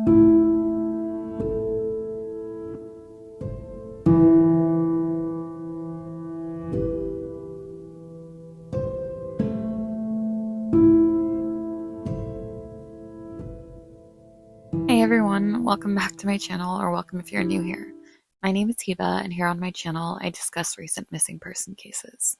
Hey everyone, welcome back to my channel, or welcome if you're new here. My name is Hiba, and here on my channel I discuss recent missing person cases.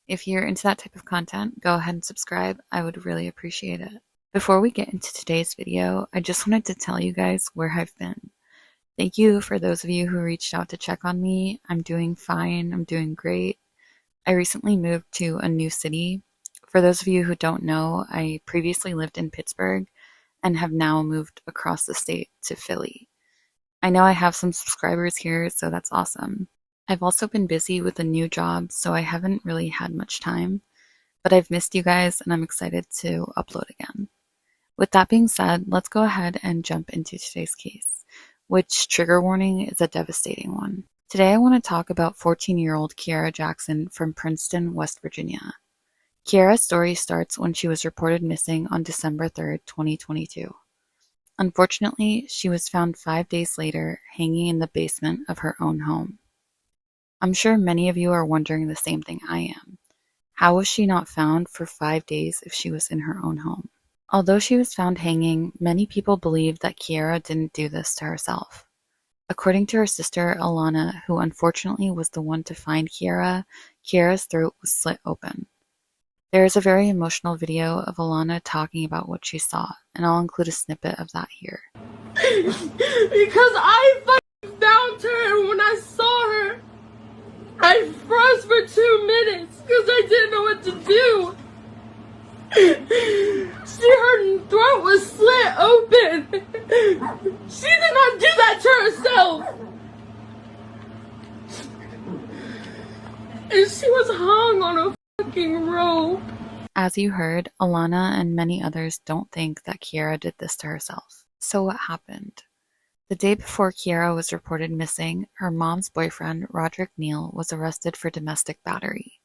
If you're into that type of content, go ahead and subscribe. I would really appreciate it. Before we get into today's video, I just wanted to tell you guys where I've been. Thank you for those of you who reached out to check on me. I'm doing fine, I'm doing great. I recently moved to a new city. For those of you who don't know, I previously lived in Pittsburgh and have now moved across the state to Philly. I know I have some subscribers here, so that's awesome. I've also been busy with a new job, so I haven't really had much time, but I've missed you guys and I'm excited to upload again. With that being said, let's go ahead and jump into today's case, which, trigger warning, is a devastating one. Today I want to talk about 14-year-old Kierra Jackson from Princeton, West Virginia. Kiara's story starts when she was reported missing on December 3rd, 2022. Unfortunately, she was found 5 days later, hanging in the basement of her own home. I'm sure many of you are wondering the same thing I am. How was she not found for 5 days if she was in her own home? Although she was found hanging, many people believe that Kiara didn't do this to herself. According to her sister, Alana, who unfortunately was the one to find Kiara, Kiara's throat was slit open. There is a very emotional video of Alana talking about what she saw, and I'll include a snippet of that here. Because I fucking found her, and when I saw her, I froze for 2 minutes because I didn't know what to do. Her throat was slit open. She did not do that to herself. And she was hung on a fucking rope. As you heard, Alana and many others don't think that Kiara did this to herself. So what happened? The day before Kiara was reported missing, her mom's boyfriend, Roderick Neal, was arrested for domestic battery.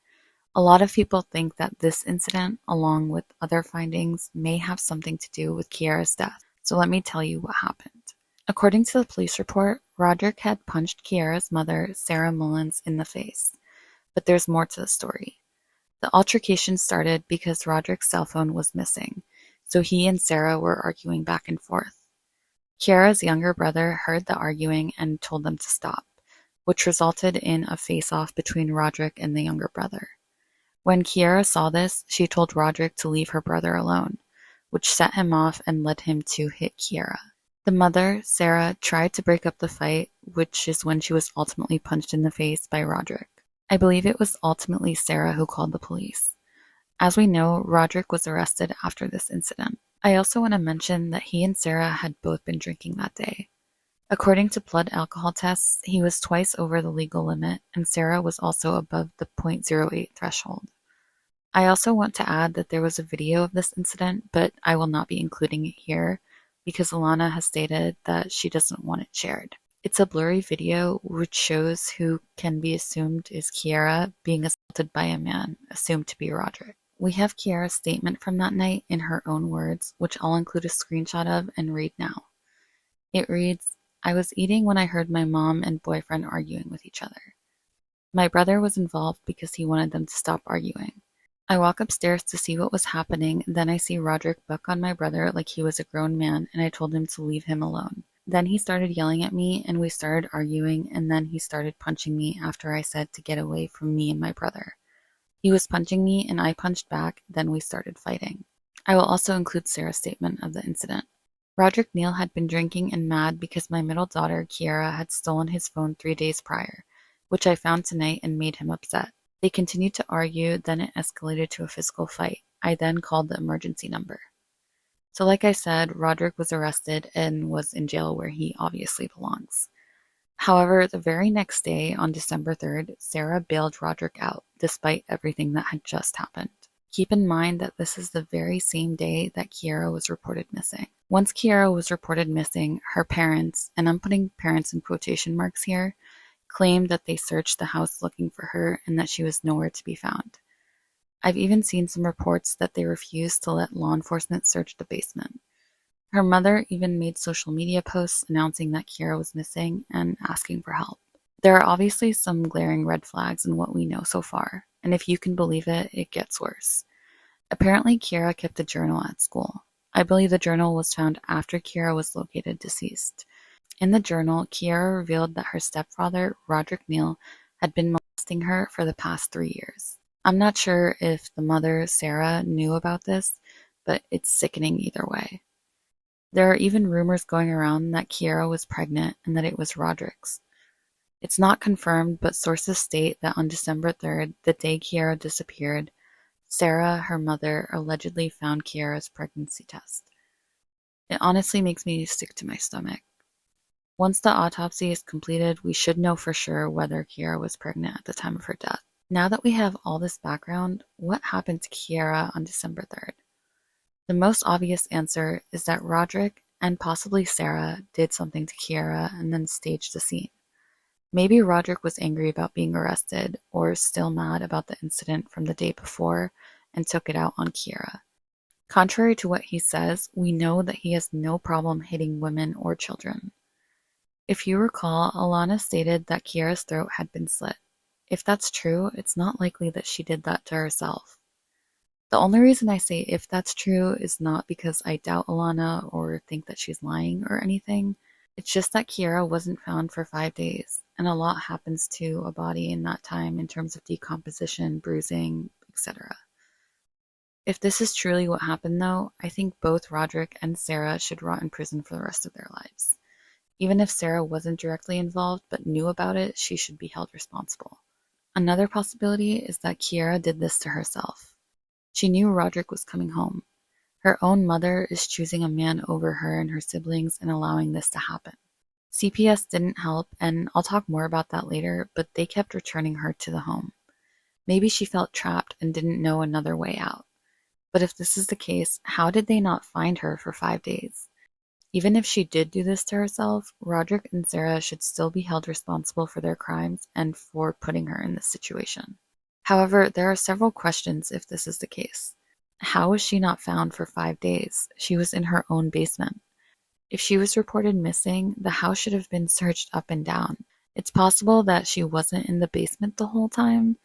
A lot of people think that this incident, along with other findings, may have something to do with Kiara's death. So let me tell you what happened. According to the police report, Roderick had punched Kiara's mother, Sarah Mullins, in the face. But there's more to the story. The altercation started because Roderick's cell phone was missing, so he and Sarah were arguing back and forth. Kiara's younger brother heard the arguing and told them to stop, which resulted in a face-off between Roderick and the younger brother. When Kiara saw this, she told Roderick to leave her brother alone, which set him off and led him to hit Kiara. The mother, Sarah, tried to break up the fight, which is when she was ultimately punched in the face by Roderick. I believe it was ultimately Sarah who called the police. As we know, Roderick was arrested after this incident. I also want to mention that he and Sarah had both been drinking that day. According to blood alcohol tests, he was twice over the legal limit, and Sarah was also above the .08 threshold. I also want to add that there was a video of this incident, but I will not be including it here because Alana has stated that she doesn't want it shared. It's a blurry video which shows who can be assumed is Kiara being assaulted by a man, assumed to be Roderick. We have Kiara's statement from that night in her own words, which I'll include a screenshot of and read now. It reads, "I was eating when I heard my mom and boyfriend arguing with each other. My brother was involved because he wanted them to stop arguing. I walk upstairs to see what was happening, then I see Roderick buck on my brother like he was a grown man, and I told him to leave him alone. Then he started yelling at me and we started arguing, and then he started punching me after I said to get away from me and my brother. He was punching me and I punched back, then we started fighting." I will also include Sarah's statement of the incident. Roderick Neal had been drinking and mad because my middle daughter, Kiara, had stolen his phone 3 days prior, which I found tonight and made him upset. They continued to argue, then it escalated to a physical fight. I then called the emergency number. So like I said, Roderick was arrested and was in jail where he obviously belongs. However, the very next day, on December 3rd, Sarah bailed Roderick out, despite everything that had just happened. Keep in mind that this is the very same day that Kiara was reported missing. Once Kiara was reported missing, her parents, and I'm putting parents in quotation marks here, claimed that they searched the house looking for her and that she was nowhere to be found. I've even seen some reports that they refused to let law enforcement search the basement. Her mother even made social media posts announcing that Kiara was missing and asking for help. There are obviously some glaring red flags in what we know so far, and if you can believe it, it gets worse. Apparently, Kiara kept a journal at school. I believe the journal was found after Kiara was located deceased. In the journal, Kiara revealed that her stepfather, Roderick Neal, had been molesting her for the past 3 years. I'm not sure if the mother, Sarah, knew about this, but it's sickening either way. There are even rumors going around that Kiara was pregnant and that it was Roderick's. It's not confirmed, but sources state that on December 3rd, the day Kiara disappeared, Sarah, her mother, allegedly found Kiara's pregnancy test. It honestly makes me sick to my stomach. Once the autopsy is completed, we should know for sure whether Kiara was pregnant at the time of her death. Now that we have all this background, what happened to Kiara on December 3rd? The most obvious answer is that Roderick and possibly Sarah did something to Kiara and then staged the scene. Maybe Roderick was angry about being arrested or still mad about the incident from the day before and took it out on Kiara. Contrary to what he says, we know that he has no problem hitting women or children. If you recall, Alana stated that Kiara's throat had been slit. If that's true, it's not likely that she did that to herself. The only reason I say if that's true is not because I doubt Alana or think that she's lying or anything. It's just that Kiara wasn't found for 5 days, and a lot happens to a body in that time in terms of decomposition, bruising, etc. If this is truly what happened though, I think both Roderick and Sarah should rot in prison for the rest of their lives. Even if Sarah wasn't directly involved but knew about it, she should be held responsible. Another possibility is that Kiara did this to herself. She knew Roderick was coming home. Her own mother is choosing a man over her and her siblings and allowing this to happen. CPS didn't help, and I'll talk more about that later, but they kept returning her to the home. Maybe she felt trapped and didn't know another way out. But if this is the case, how did they not find her for 5 days? Even if she did do this to herself, Roderick and Sarah should still be held responsible for their crimes and for putting her in this situation. However, there are several questions if this is the case. How was she not found for 5 days? She was in her own basement. If she was reported missing, the house should have been searched up and down. It's possible that she wasn't in the basement the whole time.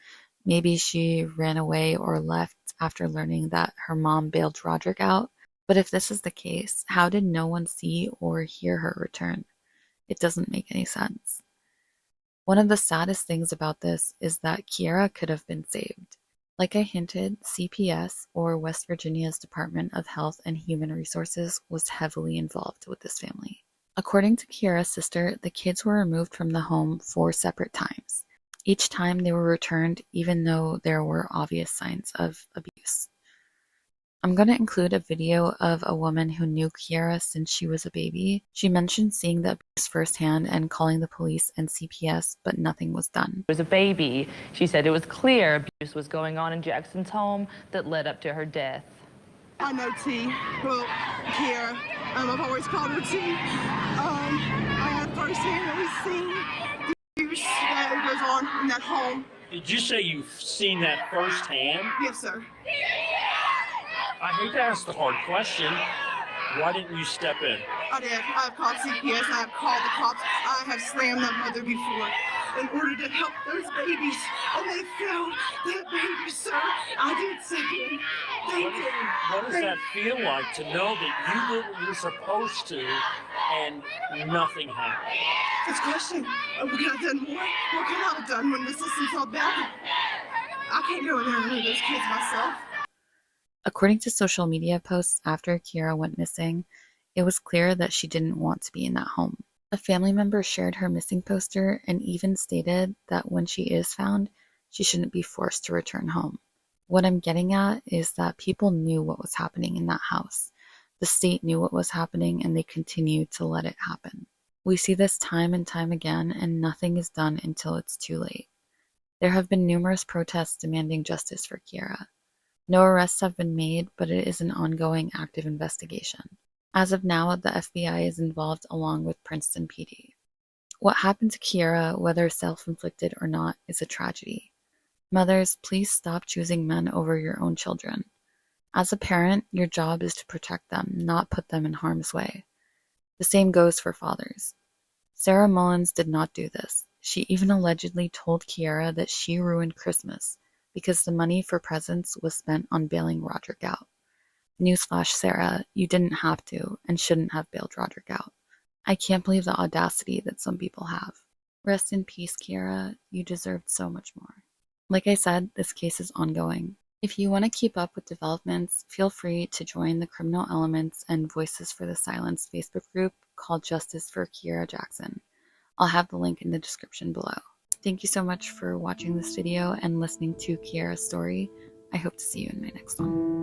Maybe she ran away or left after learning that her mom bailed Roderick out. But if this is the case, how did no one see or hear her return? It doesn't make any sense. One of the saddest things about this is that Kiara could have been saved. Like I hinted, CPS, or West Virginia's Department of Health and Human Resources, was heavily involved with this family. According to Kiara's sister, the kids were removed from the home 4 separate times. Each time they were returned, even though there were obvious signs of abuse. I'm going to include a video of a woman who knew Kiara since she was a baby. She mentioned seeing the abuse firsthand and calling the police and CPS, but nothing was done. As a baby, she said it was clear abuse was going on in Jackson's home that led up to her death. I know T. Well, Kiara. I've always called her T. I had firsthand that we've seen the abuse that goes on in that home. Did you say you've seen that firsthand? Yes, sir. I hate to ask the hard question. Why didn't you step in? I did. I've called CPS. I've called the cops. I have slammed that mother before in order to help those babies. And they failed that baby, sir. I did step in. They did. What does that feel like to know that you did what you're supposed to and nothing happened? This question, what could I have done more? What could I have done when the system's so bad? I can't go in there and hurt those kids myself. According to social media posts after Kiara went missing, it was clear that she didn't want to be in that home. A family member shared her missing poster and even stated that when she is found, she shouldn't be forced to return home. What I'm getting at is that people knew what was happening in that house. The state knew what was happening and they continued to let it happen. We see this time and time again, and nothing is done until it's too late. There have been numerous protests demanding justice for Kiara. No arrests have been made, but it is an ongoing active investigation. As of now, the FBI is involved along with Princeton PD. What happened to Kiara, whether self-inflicted or not, is a tragedy. Mothers, please stop choosing men over your own children. As a parent, your job is to protect them, not put them in harm's way. The same goes for fathers. Sarah Mullins did not do this. She even allegedly told Kiara that she ruined Christmas because the money for presents was spent on bailing Roderick out. Newsflash, Sarah, you didn't have to and shouldn't have bailed Roderick out. I can't believe the audacity that some people have. Rest in peace, Kiara. You deserved so much more. Like I said, this case is ongoing. If you want to keep up with developments, feel free to join the Criminal Elements and Voices for the Silenced Facebook group called Justice for Kierra Jackson. I'll have the link in the description below. Thank you so much for watching this video and listening to Kiara's story. I hope to see you in my next one.